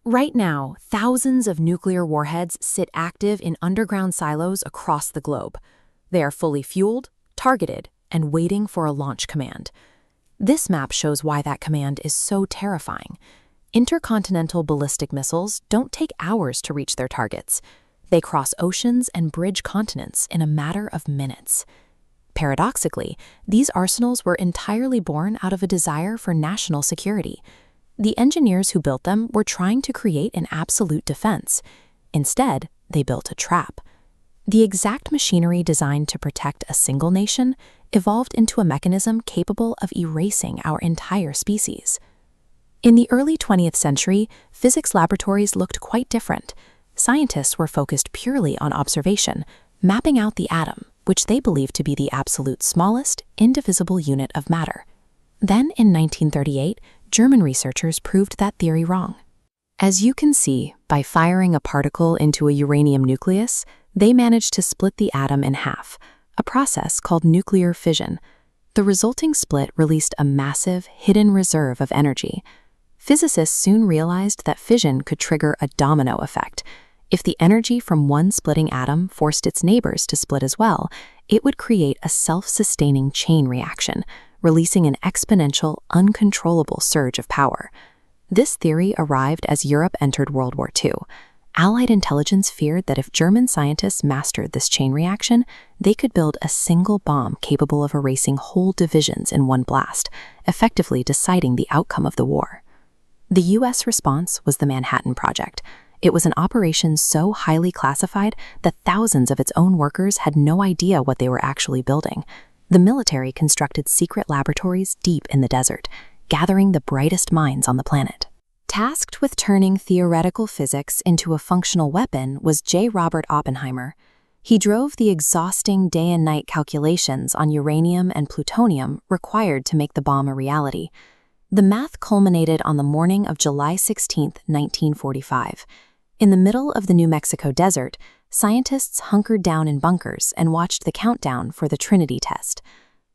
Right now, thousands of nuclear warheads sit active in underground silos across the globe. They are fully fueled, targeted, and waiting for a launch command. This map shows why that command is so terrifying. Intercontinental ballistic missiles don't take hours to reach their targets. They cross oceans and bridge continents in a matter of minutes. Paradoxically, these arsenals were entirely born out of a desire for national security. The engineers who built them were trying to create an absolute defense. Instead, they built a trap. The exact machinery designed to protect a single nation evolved into a mechanism capable of erasing our entire species. In the early 20th century, physics laboratories looked quite different. Scientists were focused purely on observation, mapping out the atom, which they believed to be the absolute smallest, indivisible unit of matter. Then, in 1938, German researchers proved that theory wrong. As you can see, by firing a particle into a uranium nucleus, they managed to split the atom in half, a process called nuclear fission. The resulting split released a massive, hidden reserve of energy. Physicists soon realized that fission could trigger a domino effect. If the energy from one splitting atom forced its neighbors to split as well, it would create a self-sustaining chain reaction, releasing an exponential, uncontrollable surge of power. This theory arrived as Europe entered World War II. Allied intelligence feared that if German scientists mastered this chain reaction, they could build a single bomb capable of erasing whole divisions in one blast, effectively deciding the outcome of the war. The U.S. response was the Manhattan Project. It was an operation so highly classified that thousands of its own workers had no idea what they were actually building. The military constructed secret laboratories deep in the desert, gathering the brightest minds on the planet. Tasked with turning theoretical physics into a functional weapon was J. Robert Oppenheimer. He drove the exhausting day and night calculations on uranium and plutonium required to make the bomb a reality. The math culminated on the morning of July 16, 1945. In the middle of the New Mexico desert, scientists hunkered down in bunkers and watched the countdown for the Trinity test.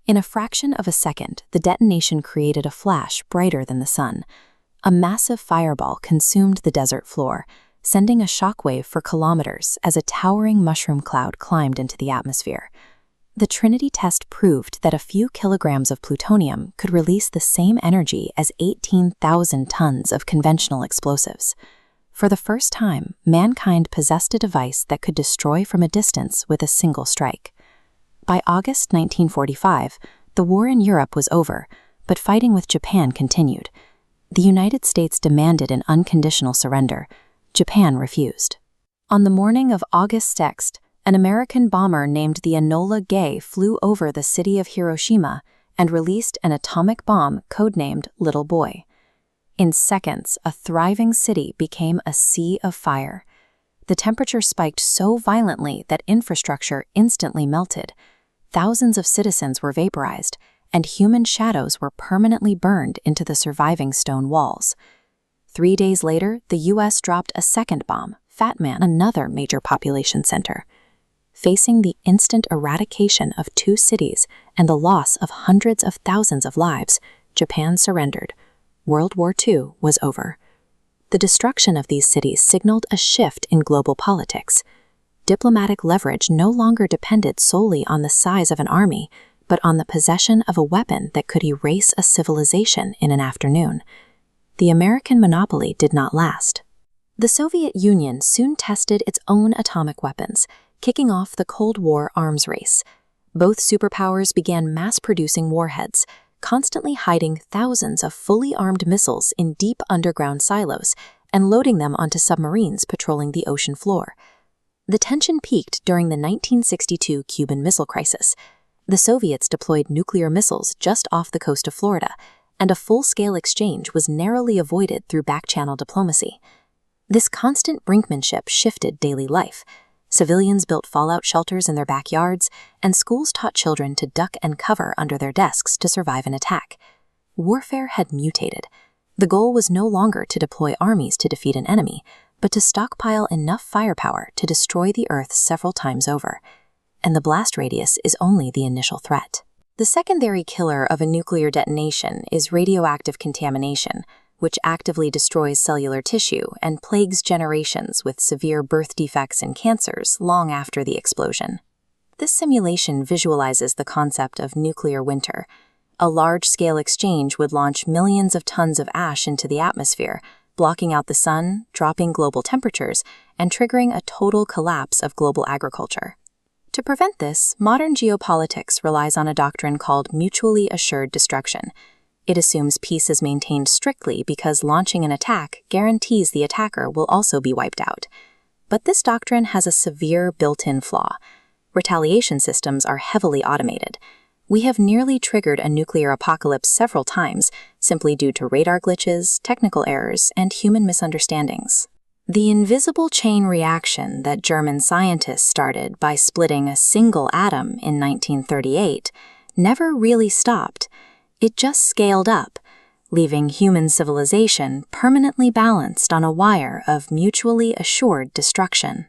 In a fraction of a second, the detonation created a flash brighter than the sun. A massive fireball consumed the desert floor, sending a shockwave for kilometers as a towering mushroom cloud climbed into the atmosphere. The Trinity test proved that a few kilograms of plutonium could release the same energy as 18,000 tons of conventional explosives. For the first time, mankind possessed a device that could destroy from a distance with a single strike. By August 1945, the war in Europe was over, but fighting with Japan continued. The United States demanded an unconditional surrender. Japan refused. On the morning of August 6th, an American bomber named the Enola Gay flew over the city of Hiroshima and released an atomic bomb codenamed Little Boy. In seconds, a thriving city became a sea of fire. The temperature spiked so violently that infrastructure instantly melted. Thousands of citizens were vaporized, and human shadows were permanently burned into the surviving stone walls. 3 days later, the U.S. dropped a second bomb, Fat Man, another major population center. Facing the instant eradication of 2 cities and the loss of hundreds of thousands of lives, Japan surrendered. World War II was over. The destruction of these cities signaled a shift in global politics. Diplomatic leverage no longer depended solely on the size of an army, but on the possession of a weapon that could erase a civilization in an afternoon. The American monopoly did not last. The Soviet Union soon tested its own atomic weapons, kicking off the Cold War arms race. Both superpowers began mass-producing warheads, constantly hiding thousands of fully armed missiles in deep underground silos and loading them onto submarines patrolling the ocean floor. The tension peaked during the 1962 Cuban Missile Crisis. The Soviets deployed nuclear missiles just off the coast of Florida, and a full-scale exchange was narrowly avoided through back-channel diplomacy. This constant brinkmanship shifted daily life. Civilians built fallout shelters in their backyards, and schools taught children to duck and cover under their desks to survive an attack. Warfare had mutated. The goal was no longer to deploy armies to defeat an enemy, but to stockpile enough firepower to destroy the Earth several times over. And the blast radius is only the initial threat. The secondary killer of a nuclear detonation is radioactive contamination. which actively destroys cellular tissue and plagues generations with severe birth defects and cancers long after the explosion. This simulation visualizes the concept of nuclear winter. A large-scale exchange would launch millions of tons of ash into the atmosphere, blocking out the sun, dropping global temperatures, and triggering a total collapse of global agriculture. To prevent this, modern geopolitics relies on a doctrine called mutually assured destruction. It assumes peace is maintained strictly because launching an attack guarantees the attacker will also be wiped out. But this doctrine has a severe built-in flaw. Retaliation systems are heavily automated. We have nearly triggered a nuclear apocalypse several times, simply due to radar glitches, technical errors, and human misunderstandings. The invisible chain reaction that German scientists started by splitting a single atom in 1938 never really stopped. It just scaled up, leaving human civilization permanently balanced on a wire of mutually assured destruction.